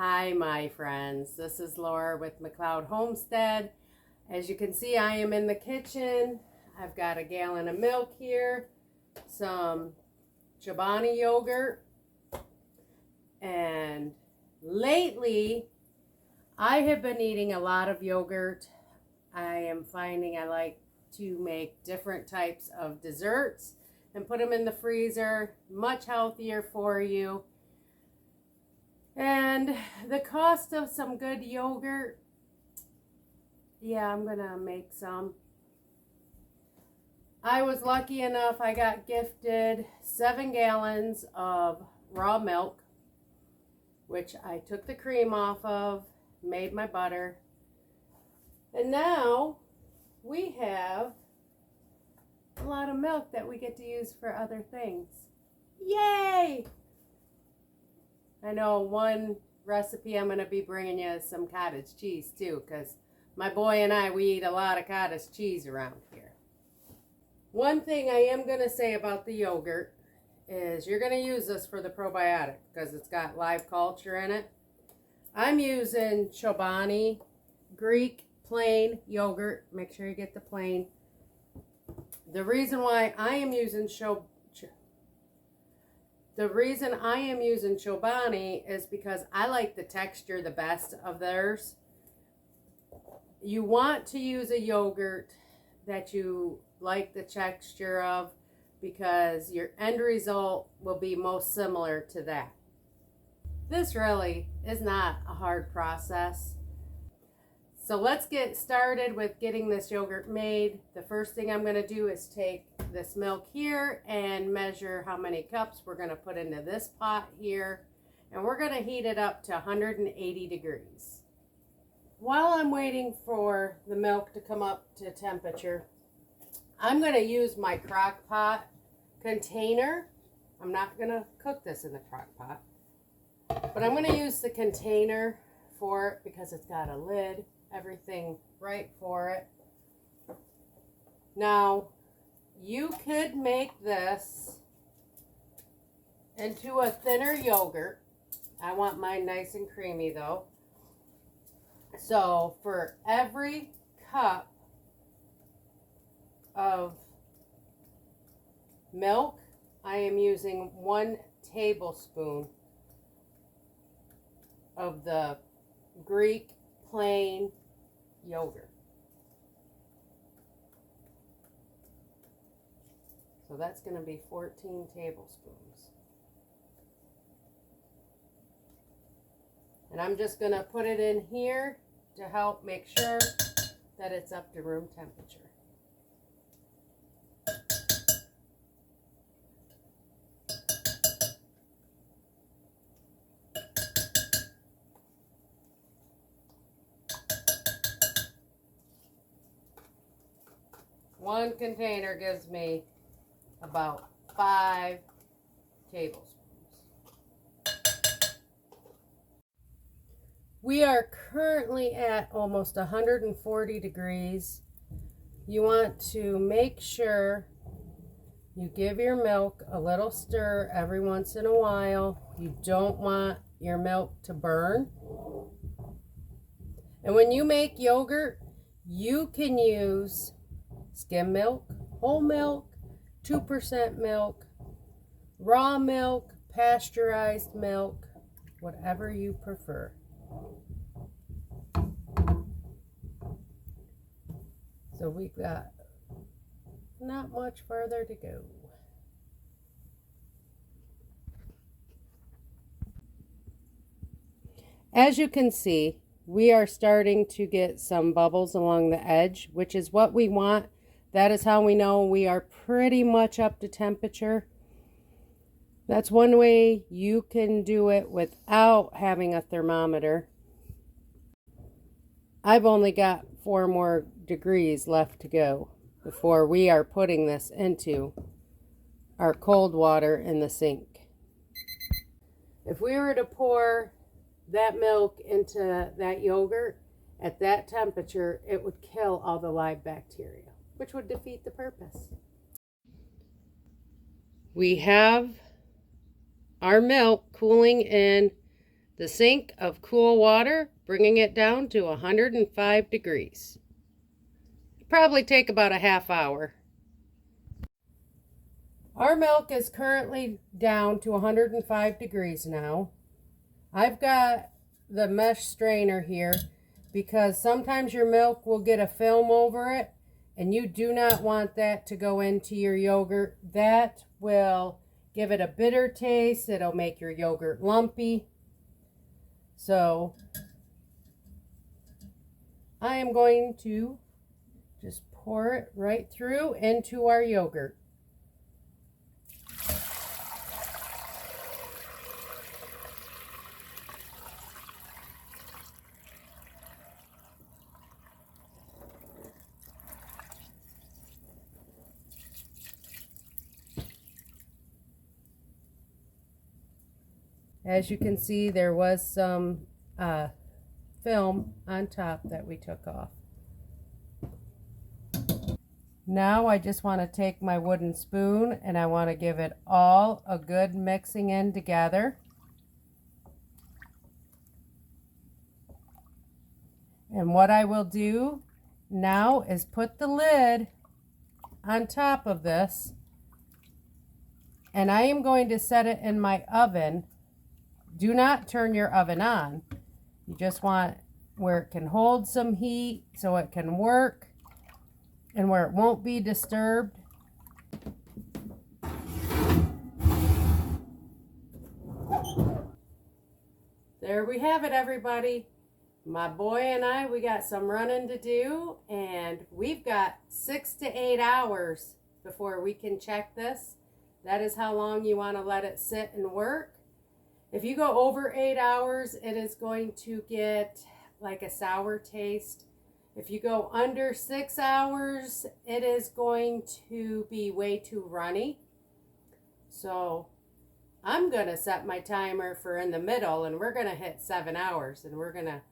Hi my friends, this is Laura with McLeod Homestead. As you can see, I am in the kitchen. I've got a gallon of milk here, some Chobani yogurt, and lately I have been eating a lot of yogurt. I am finding I like to make different types of desserts and put them in the freezer, much healthier for you. And the cost of some good yogurt, yeah, I'm gonna make some. I was lucky enough, I got gifted 7 gallons of raw milk, which I took the cream off of, made my butter. And now we have a lot of milk that we get to use for other things. Yay! I know one recipe I'm going to be bringing you is some cottage cheese too, because my boy and I, we eat a lot of cottage cheese around here. One thing I am going to say about the yogurt is you're going to use this for the probiotic because it's got live culture in it. I'm using Chobani Greek plain yogurt. Make sure you get the plain. The reason why I am using Chobani is because I like the texture the best of theirs. You want to use a yogurt that you like the texture of because your end result will be most similar to that. This really is not a hard process. So let's get started with getting this yogurt made. The first thing I'm going to do is take this milk here and measure how many cups we're going to put into this pot here. And we're going to heat it up to 180 degrees. While I'm waiting for the milk to come up to temperature, I'm going to use my crock pot container. I'm not going to cook this in the crock pot, but I'm going to use the container for it because it's got a lid. Everything right for it. Now, you could make this into a thinner yogurt. I want mine nice and creamy though. So for every cup of milk, I am using 1 tablespoon of the Greek plain yogurt. So that's going to be 14 tablespoons. And I'm just going to put it in here to help make sure that it's up to room temperature. One container gives me about 5 tablespoons. We are currently at almost 140 degrees. You want to make sure you give your milk a little stir every once in a while. You don't want your milk to burn. And when you make yogurt, you can use skim milk, whole milk, 2% milk, raw milk, pasteurized milk, whatever you prefer. So we've got not much further to go. As you can see, we are starting to get some bubbles along the edge, which is what we want. That is how we know we are pretty much up to temperature. That's one way you can do it without having a thermometer. I've only got 4 more degrees left to go before we are putting this into our cold water in the sink. If we were to pour that milk into that yogurt at that temperature, it would kill all the live bacteria, which would defeat the purpose. We have our milk cooling in the sink of cool water, bringing it down to 105 degrees. Probably take about a half hour. Our milk is currently down to 105 degrees now. I've got the mesh strainer here because sometimes your milk will get a film over it, and you do not want that to go into your yogurt. That will give it a bitter taste. It'll make your yogurt lumpy. So I am going to just pour it right through into our yogurt. As you can see, there was some film on top that we took off. Now I just want to take my wooden spoon and I want to give it all a good mixing in together. And what I will do now is put the lid on top of this, and I am going to set it in my oven. Do not turn your oven on. You just want where it can hold some heat so it can work and where it won't be disturbed. There we have it, everybody. My boy and I, we got some running to do, and we've got 6 to 8 hours before we can check this. That is how long you want to let it sit and work. If you go over 8 hours, it is going to get like a sour taste. If you go under 6 hours, it is going to be way too runny. So I'm going to set my timer for in the middle, and we're going to hit 7 hours, and we're going to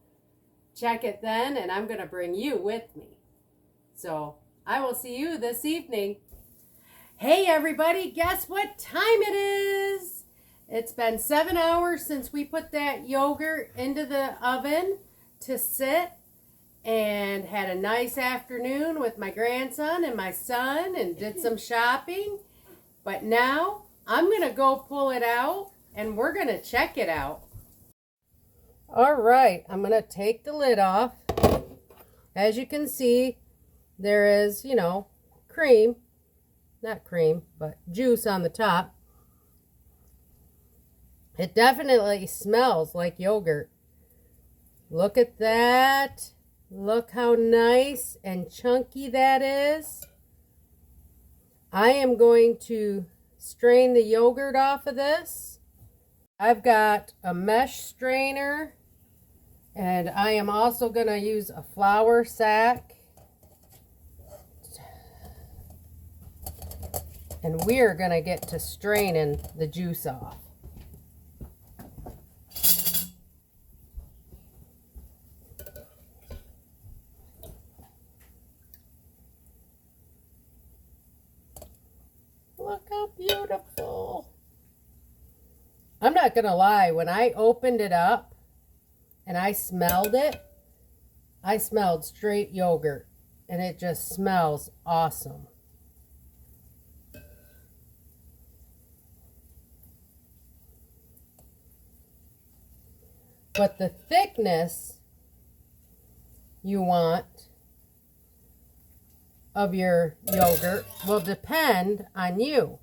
check it then, and I'm going to bring you with me. So I will see you this evening. Hey everybody, guess what time it is? It's been 7 hours since we put that yogurt into the oven to sit, and had a nice afternoon with my grandson and my son and did some shopping. But now I'm going to go pull it out and we're going to check it out. All right, I'm going to take the lid off. As you can see, there is, cream, not cream, but juice on the top. It definitely smells like yogurt. Look at that. Look how nice and chunky that is. I am going to strain the yogurt off of this. I've got a mesh strainer, and I am also going to use a flour sack. And we are going to get to straining the juice off. Look how beautiful. I'm not going to lie, when I opened it up and I smelled it, I smelled straight yogurt, and it just smells awesome. But the thickness you want of your yogurt will depend on you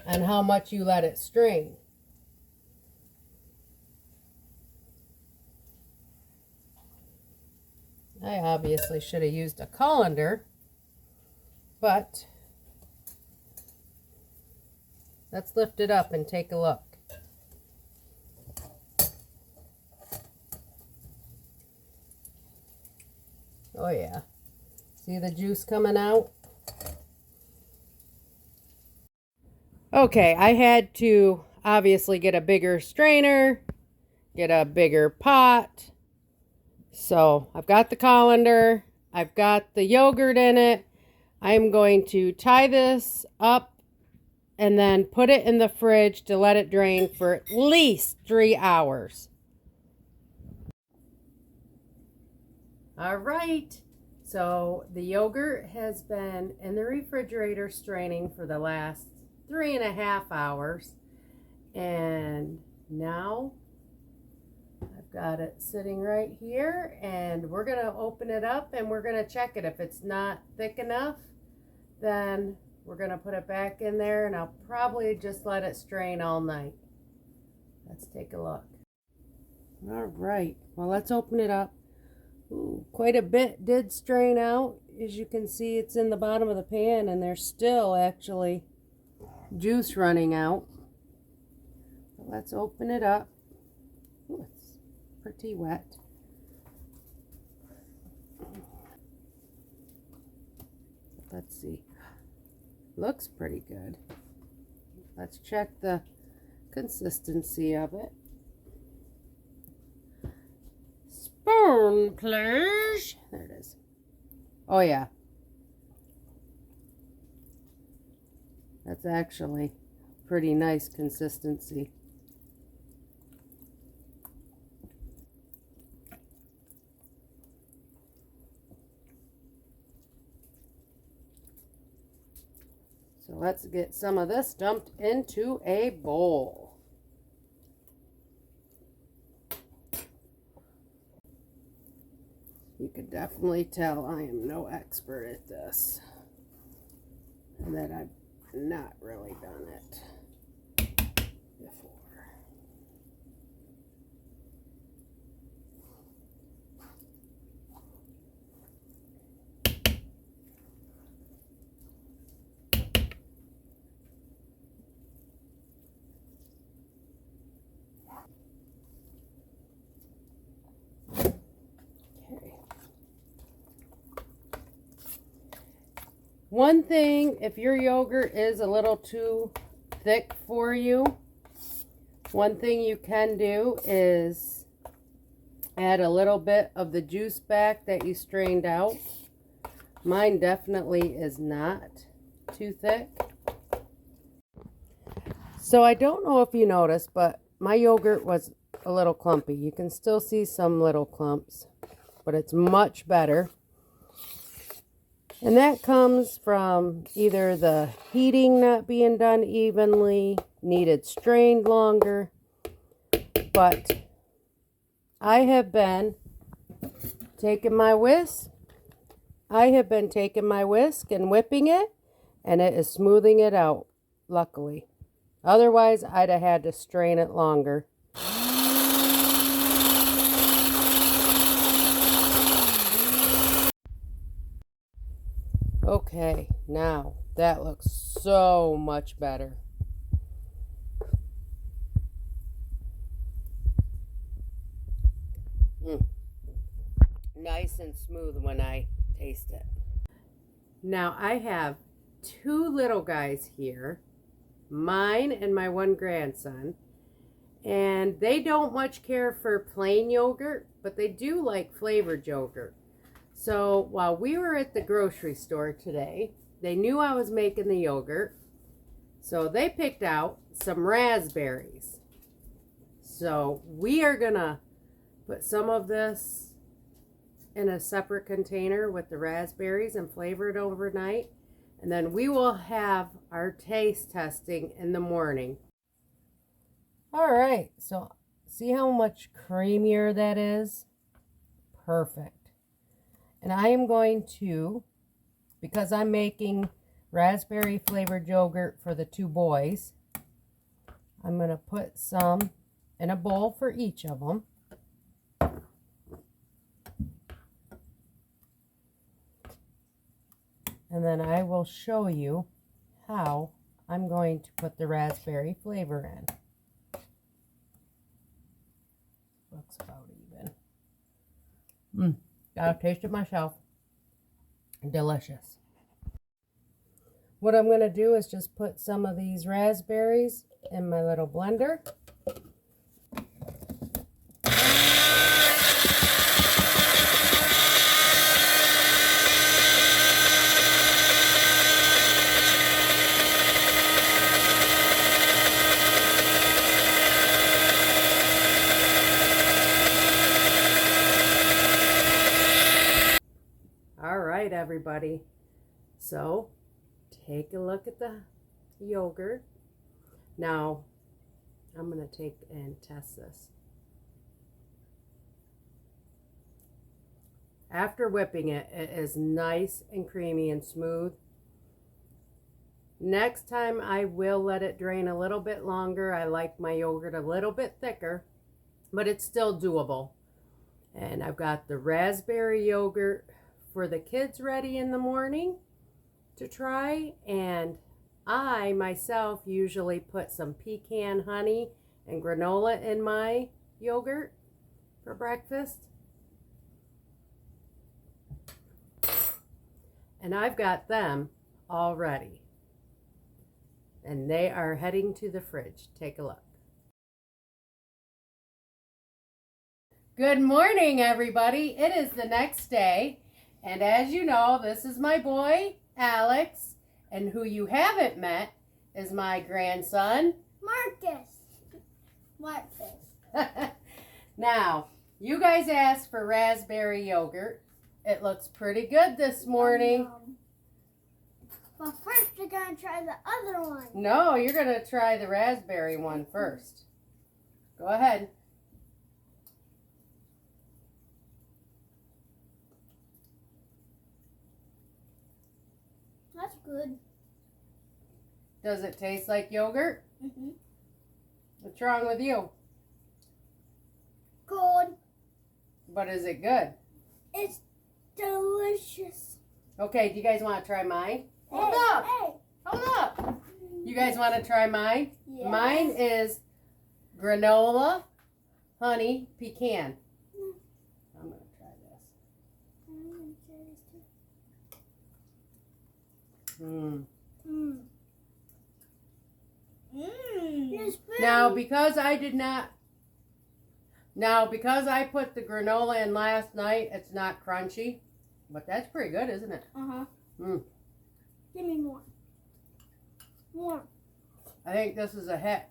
and how much you let it strain. I obviously should have used a colander, but let's lift it up and take a look. Oh yeah. See the juice coming out? Okay, I had to obviously get a bigger strainer, get a bigger pot. So I've got the colander, I've got the yogurt in it. I'm going to tie this up and then put it in the fridge to let it drain for at least 3 hours. All right, so the yogurt has been in the refrigerator straining for the last 3.5 hours, and now I've got it sitting right here, and we're gonna open it up and we're gonna check it. If it's not thick enough, then we're gonna put it back in there, and I'll probably just let it strain all night. Let's take a look. All right, well, let's open it up. Ooh, quite a bit did strain out. As you can see, it's in the bottom of the pan, and there's still actually juice running out. Let's open it up. Ooh, it's pretty wet. Let's see. Looks pretty good. Let's check the consistency of it. Spoon, please. There it is. Oh, yeah. That's actually pretty nice consistency. So let's get some of this dumped into a bowl. You can definitely tell I am no expert at this, and that I've not really done it before. One thing, if your yogurt is a little too thick for you, one thing you can do is add a little bit of the juice back that you strained out. Mine definitely is not too thick. So I don't know if you noticed, but my yogurt was a little clumpy. You can still see some little clumps, but it's much better. And that comes from either the heating not being done evenly, needed strained longer. But I have been taking my whisk. And whipping it, and it is smoothing it out, luckily. Otherwise, I'd have had to strain it longer. Okay, now that looks so much better. Nice and smooth when I taste it. Now I have 2 little guys here, mine and my 1 grandson, and they don't much care for plain yogurt, but they do like flavored yogurt. So while we were at the grocery store today, they knew I was making the yogurt, so they picked out some raspberries. So we are gonna put some of this in a separate container with the raspberries and flavor it overnight, and then we will have our taste testing in the morning. All right, so see how much creamier that is? Perfect. And I am going to, because I'm making raspberry flavored yogurt for the 2 boys, I'm going to put some in a bowl for each of them. And then I will show you how I'm going to put the raspberry flavor in. Looks about even. Gotta taste it myself. Delicious. What I'm going to do is just put some of these raspberries in my little blender. right, everybody. So, take a look at the yogurt. Now, I'm going to take and test this. After whipping it, it is nice and creamy and smooth. Next time I will let it drain a little bit longer. I like my yogurt a little bit thicker, but it's still doable. And I've got the raspberry yogurt for the kids ready in the morning to try. And I myself usually put some pecan honey and granola in my yogurt for breakfast. And I've got them all ready. And they are heading to the fridge. Take a look. Good morning, everybody. It is the next day. And as you know, this is my boy, Alex. And who you haven't met is my grandson, Marcus. Now, you guys asked for raspberry yogurt. It looks pretty good this morning. But first, you're going to try the other one. No, you're going to try the raspberry one first. Go ahead. That's good. Does it taste like yogurt? Mm-hmm. What's wrong with you? Good. But is it good? It's delicious. Okay, do you guys want to try mine? Hold up. Hey. Hold up. You guys want to try mine? Yes. Mine is granola, honey, pecan. I'm going to try this. I'm going to try this too. Mm. Mmm. Now, because I put the granola in last night, it's not crunchy. But that's pretty good, isn't it? Uh-huh. Mm. Give me more. More. I think this is a hit.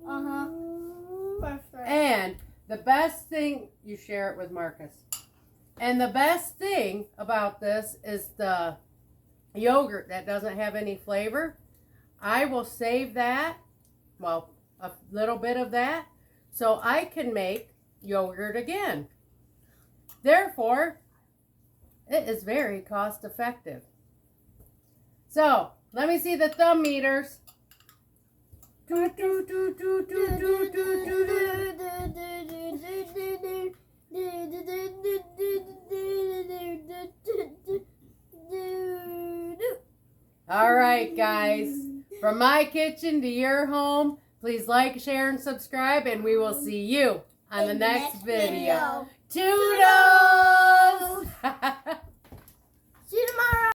Uh-huh. Perfect. And the best thing, you share it with Marcus. And the best thing about this is the yogurt that doesn't have any flavor. I will save that, well, a little bit of that, so I can make yogurt again. Therefore, it is very cost effective. So, let me see the thumb meters. All right, guys. From my kitchen to your home, please like, share, and subscribe, and we will see you on the next video. Toodles!